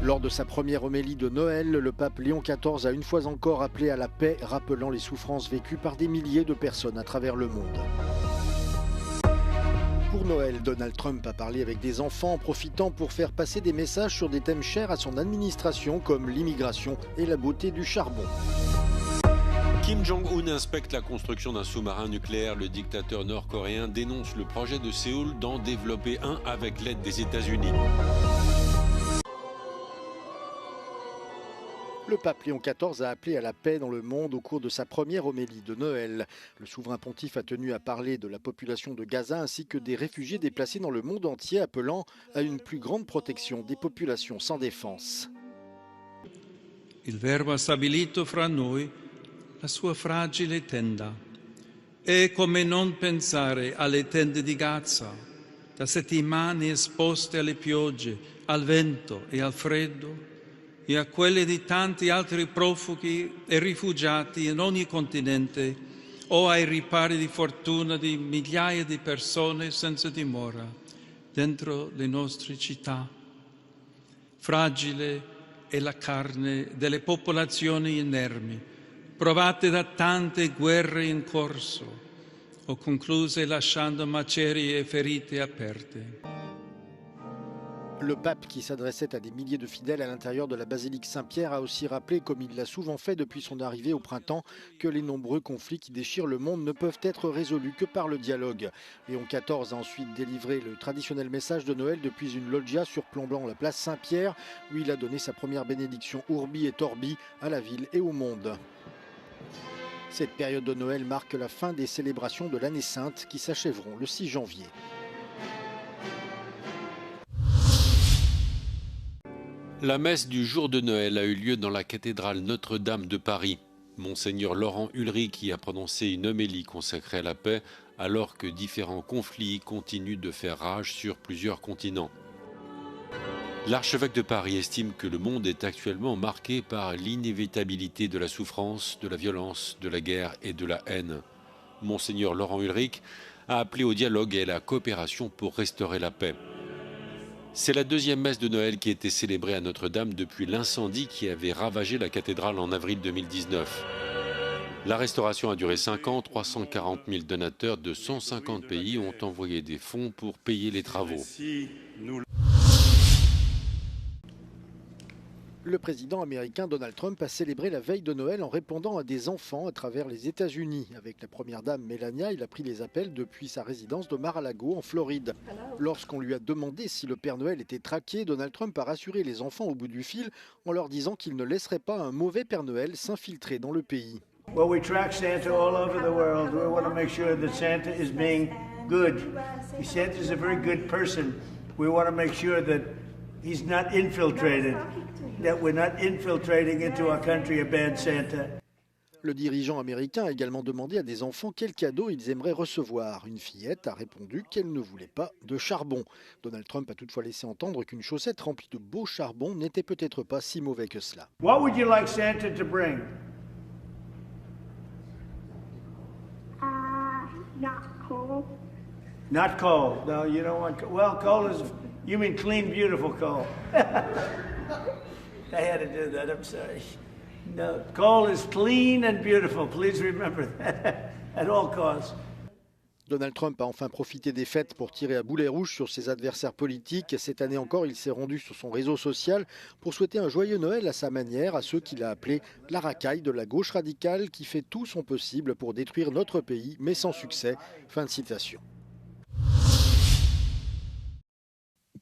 Lors de sa première homélie de Noël, le pape Léon XIV a une fois encore appelé à la paix, rappelant les souffrances vécues par des milliers de personnes à travers le monde. Pour Noël, Donald Trump a parlé avec des enfants en profitant pour faire passer des messages sur des thèmes chers à son administration comme l'immigration et la beauté du charbon. Kim Jong-un inspecte la construction d'un sous-marin nucléaire. Le dictateur nord-coréen dénonce le projet de Séoul d'en développer un avec l'aide des États-Unis. Le pape Léon XIV a appelé à la paix dans le monde au cours de sa première homélie de Noël. Le souverain pontife a tenu à parler de la population de Gaza ainsi que des réfugiés déplacés dans le monde entier, appelant à une plus grande protection des populations sans défense. Il Verbo ha stabilito fra noi la sua fragile tenda. E come non pensare alle tende di Gaza, da settimane esposte alle piogge, al vento e al freddo, e a quelle di tanti altri profughi e rifugiati in ogni continente, o ai ripari di fortuna di migliaia di persone senza dimora dentro le nostre città. Fragile è la carne delle popolazioni inermi, provate da tante guerre in corso o concluse lasciando macerie e ferite aperte. Le pape, qui s'adressait à des milliers de fidèles à l'intérieur de la basilique Saint-Pierre, a aussi rappelé, comme il l'a souvent fait depuis son arrivée au printemps, que les nombreux conflits qui déchirent le monde ne peuvent être résolus que par le dialogue. Léon XIV a ensuite délivré le traditionnel message de Noël depuis une loggia surplombant la place Saint-Pierre, où il a donné sa première bénédiction Urbi et Orbi à la ville et au monde. Cette période de Noël marque la fin des célébrations de l'année sainte qui s'achèveront le 6 janvier. La messe du jour de Noël a eu lieu dans la cathédrale Notre-Dame de Paris. Monseigneur Laurent Ulrich y a prononcé une homélie consacrée à la paix alors que différents conflits continuent de faire rage sur plusieurs continents. L'archevêque de Paris estime que le monde est actuellement marqué par l'inévitabilité de la souffrance, de la violence, de la guerre et de la haine. Monseigneur Laurent Ulrich a appelé au dialogue et à la coopération pour restaurer la paix. C'est la deuxième messe de Noël qui a été célébrée à Notre-Dame depuis l'incendie qui avait ravagé la cathédrale en avril 2019. La restauration a duré 5 ans, 340 000 donateurs de 150 pays ont envoyé des fonds pour payer les travaux. Le président américain Donald Trump a célébré la veille de Noël en répondant à des enfants à travers les États-Unis. Avec la première dame Melania, il a pris les appels depuis sa résidence de Mar-a-Lago en Floride. Lorsqu'on lui a demandé si le Père Noël était traqué, Donald Trump a rassuré les enfants au bout du fil en leur disant qu'il ne laisserait pas un mauvais Père Noël s'infiltrer dans le pays. Well, we track Santa all over the world. We want to make sure that Santa is being good. Santa is a very good person. We want to make sure that he's not infiltrated, that we're not infiltrating into our country a bad Santa. Le dirigeant américain a également demandé à des enfants quel cadeau ils aimeraient recevoir. Une fillette a répondu qu'elle ne voulait pas de charbon. Donald Trump a toutefois laissé entendre qu'une chaussette remplie de beau charbon n'était peut-être pas si mauvais que cela. What would you like Santa to bring? Not coal. Not coal. No, you don't want coal. Well, coal is, you mean clean, beautiful coal. I had to do that, I'm sorry. No, coal is clean and beautiful. Please remember that at all costs. Donald Trump a enfin profité des fêtes pour tirer à boulet rouge sur ses adversaires politiques. Cette année encore, il s'est rendu sur son réseau social pour souhaiter un joyeux Noël à sa manière à ceux qu'il a appelés la racaille de la gauche radicale qui fait tout son possible pour détruire notre pays, mais sans succès. Fin de citation.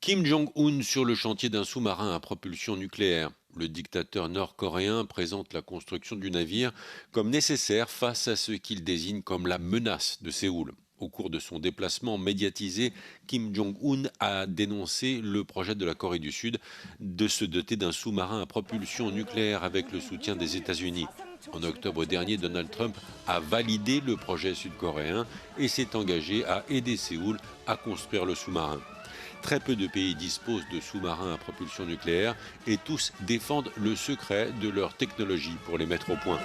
Kim Jong-un sur le chantier d'un sous-marin à propulsion nucléaire. Le dictateur nord-coréen présente la construction du navire comme nécessaire face à ce qu'il désigne comme la menace de Séoul. Au cours de son déplacement médiatisé, Kim Jong-un a dénoncé le projet de la Corée du Sud de se doter d'un sous-marin à propulsion nucléaire avec le soutien des États-Unis. En octobre dernier, Donald Trump a validé le projet sud-coréen et s'est engagé à aider Séoul à construire le sous-marin. Très peu de pays disposent de sous-marins à propulsion nucléaire et tous défendent le secret de leur technologie pour les mettre au point.